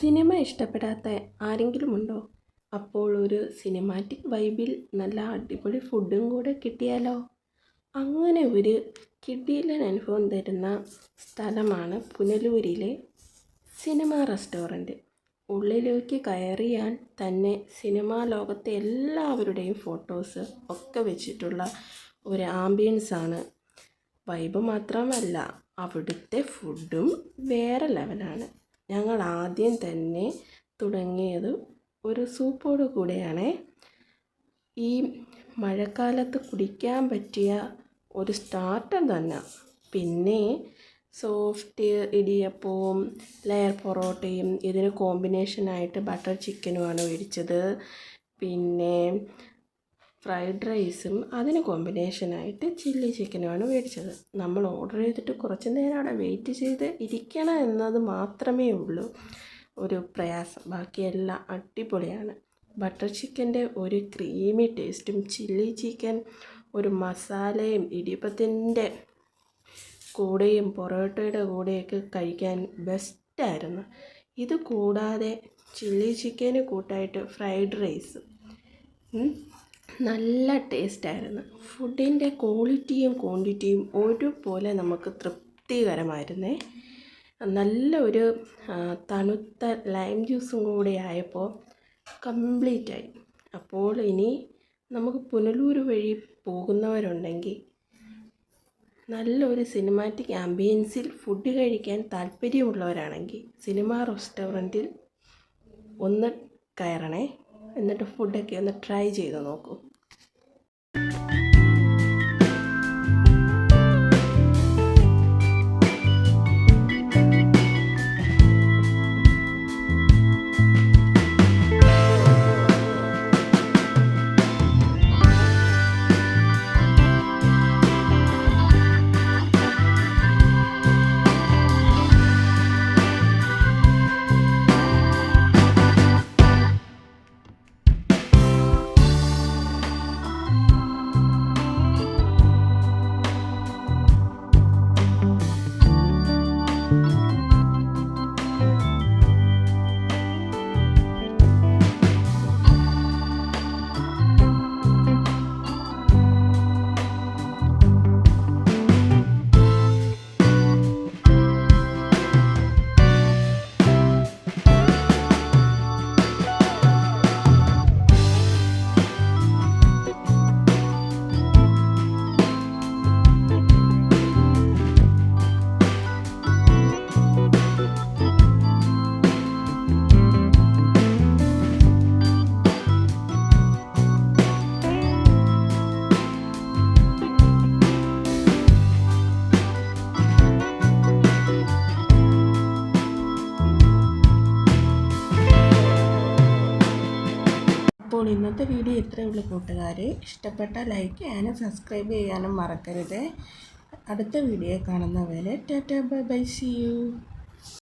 Cinema ഇഷ്ടപ്പെടാത്ത ആരെങ്കിലും ഉണ്ടോ? അപ്പോൾ ഒരു സിനിമാറ്റിക് വൈബിൽ നല്ല അടിപൊളി ഫുഡും കൂടെ കിട്ടിയാലോ? അങ്ങനെ ഒരു കിടിലൻ അനുഭവം തരുന്ന സ്ഥലമാണ് പുനലൂരിലെ സിനിമ റെസ്റ്റോറൻറ്റ്. ഉള്ളിലേക്ക് കയറിയാൽ തന്നെ സിനിമാ ലോകത്തെ എല്ലാവരുടെയും ഫോട്ടോസ് ഒക്കെ വെച്ചിട്ടുള്ള ഒരു ആംബിയൻസാണ്. വൈബ് മാത്രമല്ല, അവിടുത്തെ ഫുഡും വേറെ ലെവലാണ്. ഞങ്ങൾ ആദ്യം തന്നെ തുടങ്ങിയത് ഒരു സൂപ്പോട് കൂടെയാണ്. ഈ മഴക്കാലത്ത് കുടിക്കാൻ പറ്റിയ ഒരു സ്റ്റാർട്ടർ തന്നെ. പിന്നെ സോഫ്റ്റ് ഇടിയപ്പവും ലെയർ പൊറോട്ടയും ഇതിന് കോമ്പിനേഷനായിട്ട് ബട്ടർ ചിക്കനുമാണ് മേടിച്ചത്. പിന്നെ ഫ്രൈഡ് റൈസും അതിന് കോമ്പിനേഷനായിട്ട് ചില്ലി ചിക്കനുമാണ് മേടിച്ചത്. നമ്മൾ ഓർഡർ ചെയ്തിട്ട് കുറച്ച് നേരം അവിടെ വെയിറ്റ് ചെയ്ത് ഇരിക്കണം എന്നത് മാത്രമേ ഉള്ളൂ ഒരു പ്രയാസം. ബാക്കിയെല്ലാം അടിപൊളിയാണ്. ബട്ടർ ചിക്കൻ്റെ ഒരു ക്രീമി ടേസ്റ്റും ചില്ലി ചിക്കൻ ഒരു മസാലയും ഇടിയപ്പത്തിൻ്റെ കൂടെയും പൊറോട്ടയുടെ കൂടെയൊക്കെ കഴിക്കാൻ ബെസ്റ്റായിരുന്നു. ഇത് കൂടാതെ ചില്ലി ചിക്കന് കൂട്ടായിട്ട് ഫ്രൈഡ് റൈസ് നല്ല ടേസ്റ്റായിരുന്നു. ഫുഡിൻ്റെ ക്വാളിറ്റിയും ക്വാണ്ടിറ്റിയും ഒരുപോലെ നമുക്ക് തൃപ്തികരമായിരുന്നേ. നല്ല ഒരു തണുത്ത ലൈം ജ്യൂസും കൂടെ ആയപ്പോൾ കംപ്ലീറ്റായി. അപ്പോൾ ഇനി നമുക്ക് പുനലൂർ വഴി പോകുന്നവരുണ്ടെങ്കിൽ നല്ലൊരു സിനിമാറ്റിക് ആംബിയൻസിൽ ഫുഡ് കഴിക്കാൻ താല്പര്യമുള്ളവരാണെങ്കിൽ സിനിമ റെസ്റ്റോറൻറ്റിൽ ഒന്ന് കയറണേ. എന്നിട്ട് ഫുഡൊക്കെ ഒന്ന് ട്രൈ ചെയ്ത് നോക്കൂ. അപ്പോൾ ഇന്നത്തെ വീഡിയോ ഇത്രയേ ഉള്ളൂ കൂട്ടുകാരെ. ഇഷ്ടപ്പെട്ടാൽ ലൈക്ക് ചെയ്യാനും സബ്സ്ക്രൈബ് ചെയ്യാനും മറക്കരുത്. അടുത്ത വീഡിയോ കാണുന്നവരെ tata bye bye, see U.